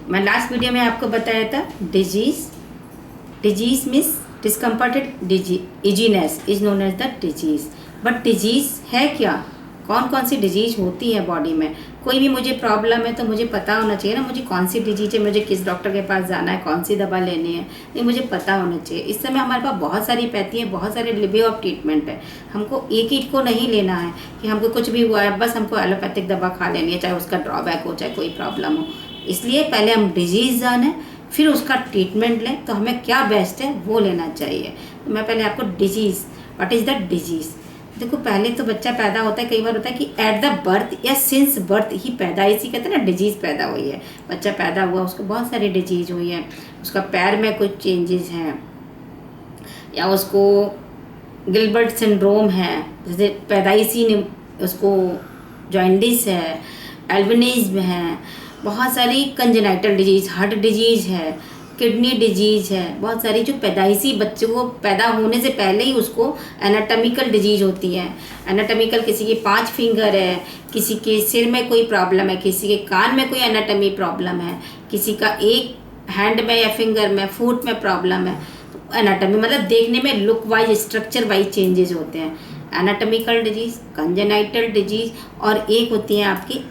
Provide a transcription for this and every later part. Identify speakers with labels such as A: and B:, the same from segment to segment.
A: मैं last video में आपको बताया था disease means discomforted easiness is known as the disease. But disease है क्या, कौन कौन सी डिजीज़ होती है बॉडी में। कोई भी मुझे प्रॉब्लम है तो मुझे पता होना चाहिए ना मुझे कौन सी डिजीज है, मुझे किस डॉक्टर के पास जाना है, कौन सी दवा लेनी है, ये मुझे पता होना चाहिए। इस समय हमारे पास बहुत सारी पैथी है, बहुत सारे वे ऑफ ट्रीटमेंट है। हमको एक ही को नहीं लेना है कि हमको कुछ भी हुआ है बस हमको एलोपैथिक दवा खा लेनी है, चाहे उसका ड्रॉबैक हो चाहे कोई प्रॉब्लम हो। इसलिए पहले हम डिजीज़ जानें फिर उसका ट्रीटमेंट लें, तो हमें क्या बेस्ट है वो लेना चाहिए। तो मैं पहले आपको disease, what is the disease. देखो पहले तो बच्चा पैदा होता है, कई बार होता है कि एट द बर्थ या सिंस बर्थ ही पैदाइशी कहते हैं ना डिजीज़ पैदा हुई है। बच्चा पैदा हुआ उसको बहुत सारी डिजीज़ हुई है, उसका पैर में कुछ चेंजेस हैं या उसको गिलबर्ट सिंड्रोम है, जैसे पैदाइशी उसको जॉइंडिस है, एल्बिनिज्म है, बहुत सारी कंजेनाइटल डिजीज़, हार्ट डिजीज़ है, किडनी डिजीज़ है, बहुत सारी जो पैदाइशी बच्चे को पैदा होने से पहले ही उसको एनाटॉमिकल डिजीज़ होती है। एनाटॉमिकल किसी के 5 फिंगर है, किसी के सिर में कोई प्रॉब्लम है, किसी के कान में कोई एनाटॉमी प्रॉब्लम है, किसी का एक हैंड में या फिंगर में फुट में प्रॉब्लम है। तो एनाटॉमी मतलब देखने में look wise structure wise changes होते हैं। एनाटॉमिकल डिजीज़, कंजेनाइटल डिजीज़ और एक होती है आपकी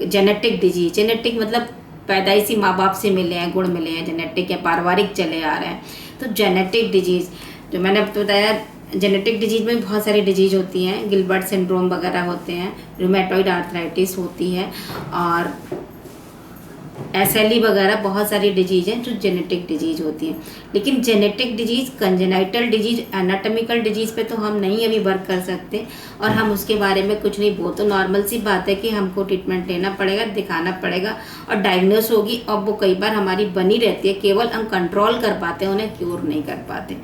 A: जेनेटिक डिजीज। जेनेटिक मतलब पैदाइशी माँ बाप से मिले हैं, गुण मिले हैं, जेनेटिक या पारिवारिक चले आ रहे हैं। तो जेनेटिक डिजीज़ जो मैंने अब बताया, जेनेटिक डिजीज़ में बहुत सारी डिजीज़ होती हैं, गिलबर्ट सिंड्रोम वगैरह होते हैं, रूमेटॉइड आर्थराइटिस होती है और SLE वगैरह बहुत सारी डिजीज़ हैं जो जेनेटिक डिजीज़ होती हैं। लेकिन genetic disease, congenital disease, anatomical disease पे तो हम नहीं अभी वर्क कर सकते और हम उसके बारे में कुछ नहीं। वो तो नॉर्मल सी बात है कि हमको ट्रीटमेंट लेना पड़ेगा, दिखाना पड़ेगा और डायग्नोस होगी। अब वो कई बार हमारी बनी रहती है, केवल हम कंट्रोल कर पाते हैं, उन्हें क्योर नहीं कर पाते।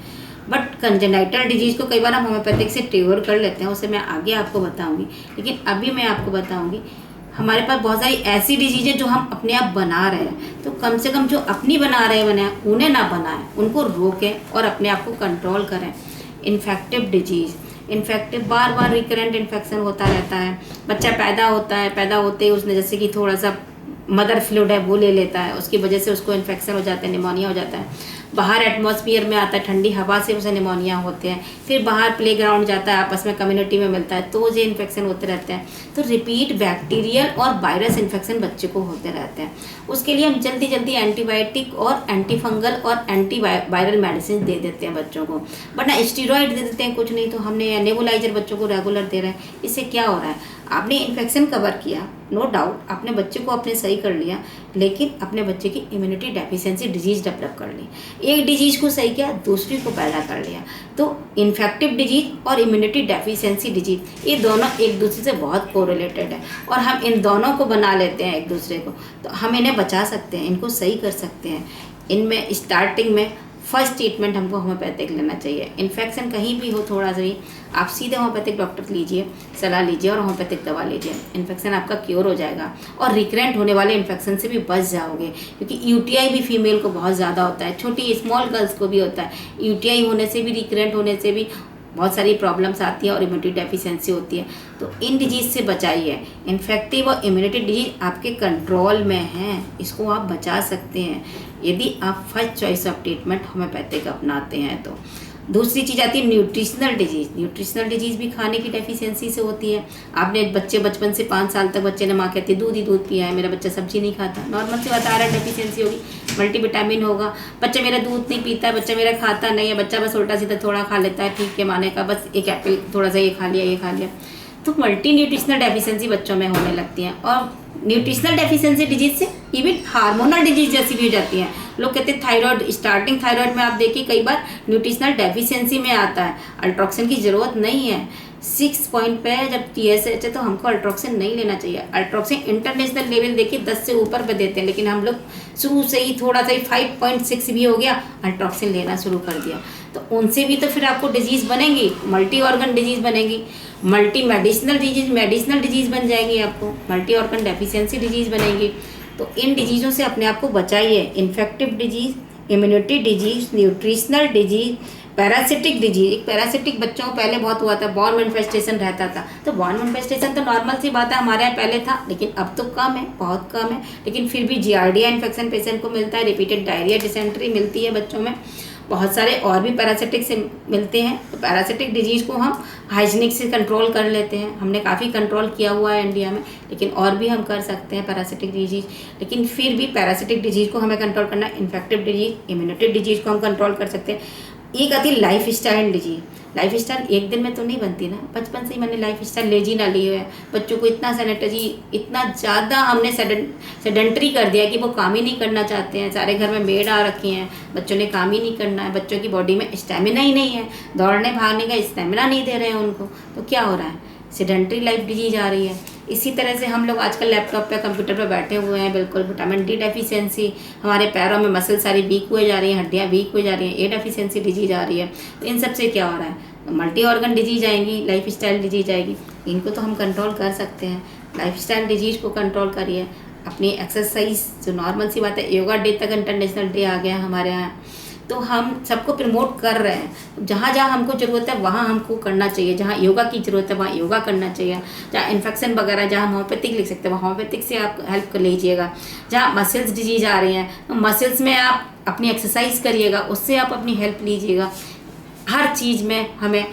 A: बट कंजेनाइटल डिजीज़ को कई बार हम होम्योपैथिक से क्योर कर लेते हैं, उसे मैं आगे आपको बताऊँगी। लेकिन अभी मैं आपको बताऊँगी हमारे पास बहुत सारी ऐसी डिजीज़ है जो हम अपने आप बना रहे हैं, तो कम से कम जो अपनी बना रहे हैं उन्हें ना बनाएं, उनको रोकें और अपने आप को कंट्रोल करें। इन्फेक्टिव डिजीज़, इन्फेक्टिव बार बार रिकरेंट इन्फेक्शन होता रहता है। बच्चा पैदा होता है, पैदा होते ही उसने जैसे कि थोड़ा सा मदर फ्लूइड है वो ले लेता है, उसकी वजह से उसको इन्फेक्शन हो जाता है, निमोनिया हो जाता है। बाहर एटमॉस्फेयर में आता है, ठंडी हवा से उसे निमोनिया होते हैं। फिर बाहर प्लेग्राउंड जाता है, आपस में कम्युनिटी में मिलता है तो उसे इन्फेक्शन होते रहते हैं। तो रिपीट बैक्टीरियल और वायरस इन्फेक्शन बच्चे को होते रहते हैं। उसके लिए हम जल्दी जल्दी एंटीबायोटिक और एंटीफंगल और एंटी वायरल मेडिसिन दे देते हैं बच्चों को, वरना स्टीरॉइड दे देते हैं। कुछ नहीं तो हमने नेबुलाइजर बच्चों को रेगुलर दे रहे हैं। इससे क्या हो रहा है, आपने इन्फेक्शन कवर किया, नो डाउट अपने बच्चे को आपने सही कर लिया, लेकिन अपने बच्चे की इम्यूनिटी डेफिशिएंसी डिजीज़ डेवलप कर ली। एक डिजीज़ को सही किया, दूसरी को पैदा कर लिया। तो इन्फेक्टिव डिजीज और इम्यूनिटी डेफिशिएंसी डिजीज ये दोनों एक दूसरे से बहुत कोरिलेटेड है और हम इन दोनों को बना लेते हैं एक दूसरे को, तो हम इन्हें बचा सकते हैं, इनको सही कर सकते हैं। इनमें स्टार्टिंग में फर्स्ट ट्रीटमेंट हमको होम्योपैथिक लेना चाहिए। इन्फेक्शन कहीं भी हो थोड़ा सा भी, आप सीधे होम्योपैथिक डॉक्टर लीजिए, सलाह लीजिए और होम्योपैथिक दवा लीजिए। इन्फेक्शन आपका क्योर हो जाएगा और रिकरेंट होने वाले इन्फेक्शन से भी बच जाओगे, क्योंकि UTI भी फीमेल को बहुत ज़्यादा होता है, छोटी स्मॉल गर्ल्स को भी होता है। UTI होने से भी, रिकरेंट होने से भी बहुत सारी प्रॉब्लम्स आती है और इम्यूनिटी डेफिशिएंसी होती है। तो इन डिजीज़ से बचाइए। इन्फेक्टिव और इम्यूनिटी डिजीज आपके कंट्रोल में हैं, इसको आप बचा सकते हैं यदि आप first choice of treatment homeopathic अपनाते हैं। तो दूसरी चीज़ आती है न्यूट्रिशनल डिजीज़। न्यूट्रिशनल डिजीज़ भी खाने की डेफिशिएंसी से होती है। आपने बच्चे बचपन से 5 साल तक बच्चे ने माँ कहती है दूध ही दूध पिया है, मेरा बच्चा सब्जी नहीं खाता, नॉर्मल सी बात, आयरन डेफिशिएंसी होगी, मल्टीविटामिन होगा। बच्चा मेरा दूध नहीं पीता है, बच्चा मेरा खाता नहीं है, बच्चा बस उल्टा सीधा थोड़ा खा लेता है, ठीक है माने का, बस एक एप्पल थोड़ा सा ये खा लिया ये खा लिया। तो मल्टी न्यूट्रिशनल डेफिशिएंसी बच्चों में होने लगती हैं और न्यूट्रिशनल डेफिशिएंसी डिजीज से इवन हार्मोनल डिजीज जैसी भी हो जाती हैं। लोग कहते हैं थायराइड, स्टार्टिंग थायराइड में आप देखिए कई बार न्यूट्रिशनल डेफिशिएंसी में आता है, अल्ट्रोक्सिन की ज़रूरत नहीं है। 6 पॉइंट पे है जब TSH है तो हमको अल्ट्रोक्सिन नहीं लेना चाहिए। अल्ट्रोक्सिन इंटरनेशनल लेवल देखिए 10 से ऊपर पे देते हैं, लेकिन हम लोग शुरू से ही थोड़ा सा ही 5.6 भी हो गया अल्ट्रोक्सिन लेना शुरू कर दिया, तो उनसे भी तो फिर आपको डिजीज़ बनेंगी, मल्टी ऑर्गन डिजीज़ बनेगी, मल्टी मेडिसिनल डिजीज़ बन जाएंगी, आपको मल्टी ऑर्गन डेफिशिएंसी डिजीज़ बनेगी। तो इन डिजीज़ों से अपने आप को बचाइए। Infective disease, immunity disease, nutritional disease, parasitic disease, एक पैरासिटिक बच्चों को पहले बहुत हुआ था, बॉर्न मैनिफेस्टेशन रहता था। तो बॉर्न मैनिफेस्टेशन तो नॉर्मल सी बात है, हमारे यहाँ पहले था, लेकिन अब तो कम है, बहुत कम है। लेकिन फिर भी जियार्डिया इन्फेक्शन पेशेंट को मिलता है, रिपीटेड डायरिया, डिसेंट्री मिलती है बच्चों में, बहुत सारे और भी पैरासिटिक से मिलते हैं। तो पैरासिटिक डिजीज़ को हम हाइजीनिक से कंट्रोल कर लेते हैं, हमने काफ़ी कंट्रोल किया हुआ है इंडिया में, लेकिन और भी हम कर सकते हैं पैरासिटिक डिजीज़। लेकिन फिर भी पैरासिटिक डिजीज़ को हमें कंट्रोल करना है। इन्फेक्टिव डिजीज़, इम्यूनिटी डिजीज़ को हम कंट्रोल कर सकते हैं। एक आती life style disease. Life style एक दिन में तो नहीं बनती ना, बचपन से ही मैंने लाइफ स्टाइल लेजी ना ली है, बच्चों को इतना सैनिटरी, इतना ज़्यादा हमने सेडेंटरी कर दिया कि वो काम ही नहीं करना चाहते हैं। सारे घर में मेड आ रखी हैं, बच्चों ने काम ही नहीं करना है, बच्चों की बॉडी में स्टेमिना ही नहीं है, दौड़ने भागने का स्टेमिना नहीं दे रहे हैं उनको। तो क्या हो रहा है, सेडेंटरी लाइफ डिजीज आ रही है। इसी तरह से हम लोग आजकल लैपटॉप पे, कंप्यूटर पे बैठे हुए हैं, बिल्कुल विटामिन डी डेफिशिएंसी, हमारे पैरों में मसल सारी वीक हुए जा रही हैं, हड्डियाँ वीक हुई जा रही हैं, ए डेफिशिएंसी डिजीज आ रही है। तो इन सब से क्या हो रहा है, मल्टी ऑर्गन डिजीज आएंगी, लाइफ स्टाइल डिजीज आएगी। इनको तो हम कंट्रोल कर सकते हैं। लाइफ स्टाइल डिजीज को कंट्रोल करिए, अपनी एक्सरसाइज, जो नॉर्मल सी बात है, योगा डे तक इंटरनेशनल डे आ गया हमारे यहाँ, तो हम सबको प्रमोट कर रहे हैं। जहाँ जहाँ हमको ज़रूरत है वहाँ हमको करना चाहिए, जहाँ योगा की ज़रूरत है वहाँ योगा करना चाहिए, जहाँ इन्फेक्शन वगैरह, जहाँ होम्योपैथिक लिख सकते हैं वहाँ होम्योपैथिक से आप हेल्प कर लीजिएगा। जहाँ मसल्स डिजीज आ रही हैं तो मसल्स में आप अपनी एक्सरसाइज करिएगा, उससे आप अपनी हेल्प लीजिएगा। हर चीज़ में हमें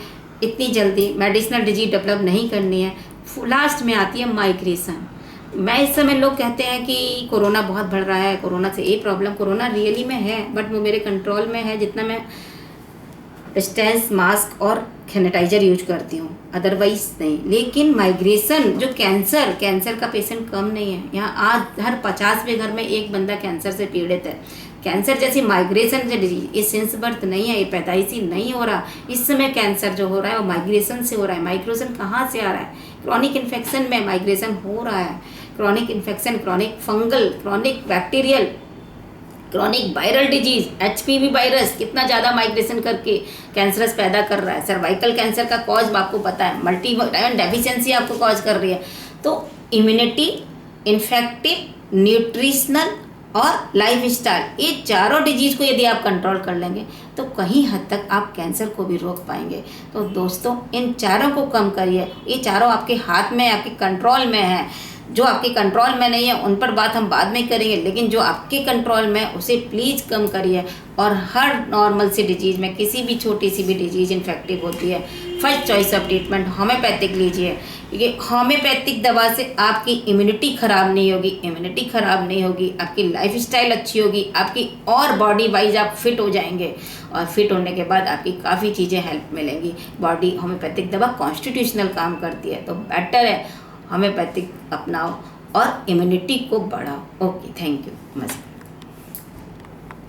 A: इतनी जल्दी मेडिसिनल डिजीज डेवलप नहीं करनी है। लास्ट में आती है माइग्रेशन। मैं इस समय लोग कहते हैं कि कोरोना बहुत बढ़ रहा है, कोरोना से ये प्रॉब्लम, कोरोना रियली में है, बट वो मेरे कंट्रोल में है जितना मैं डिस्टेंस, मास्क और सैनिटाइजर यूज करती हूँ, अदरवाइज नहीं। लेकिन माइग्रेशन, जो कैंसर का पेशेंट कम नहीं है यहाँ, आज हर 50वें घर में एक बंदा कैंसर से पीड़ित है। कैंसर जैसी माइग्रेशन से डिजीज ये सिंस बर्थ नहीं है, ये पैदाइशी नहीं हो रहा। इस समय कैंसर जो हो रहा है वो माइग्रेशन से हो रहा है। माइग्रेशन कहाँ से आ रहा है, क्रॉनिक इन्फेक्शन में माइग्रेशन हो रहा है। Chronic infection, chronic fungal, chronic bacterial, chronic viral disease, HPV virus कितना ज़्यादा माइग्रेशन करके कैंसरस पैदा कर रहा है। सर्वाइकल कैंसर का कॉज आपको पता है, मल्टी विटामिन डेफिशिएंसी आपको कॉज कर रही है। तो इम्यूनिटी, इन्फेक्टिव, न्यूट्रिशनल और लाइफ स्टाइल, ये चारों डिजीज़ को यदि आप कंट्रोल कर लेंगे तो कहीं हद तक आप कैंसर को भी रोक पाएंगे। तो दोस्तों इन चारों को कम करिए, ये चारों आपके हाथ में, आपके कंट्रोल में है। जो आपके कंट्रोल में नहीं है उन पर बात हम बाद में करेंगे, लेकिन जो आपके कंट्रोल में है उसे प्लीज़ कम करिए। और हर नॉर्मल सी डिजीज़ में, किसी भी छोटी सी भी डिजीज़ इन्फेक्टिव होती है, first choice of treatment homeopathic लीजिए, क्योंकि होम्योपैथिक दवा से आपकी इम्यूनिटी ख़राब नहीं होगी, इम्यूनिटी ख़राब नहीं होगी, आपकी लाइफ स्टाइल अच्छी होगी, आपकी और बॉडी वाइज आप फिट हो जाएंगे, और फिट होने के बाद आपकी काफ़ी चीज़ें हेल्प मिलेंगी। बॉडी होम्योपैथिक दवा कॉन्स्टिट्यूशनल काम करती है, तो बेटर है होम्योपैथिक अपनाओ और इम्यूनिटी को बढ़ाओ। ओके, थैंक यू, नमस्कार।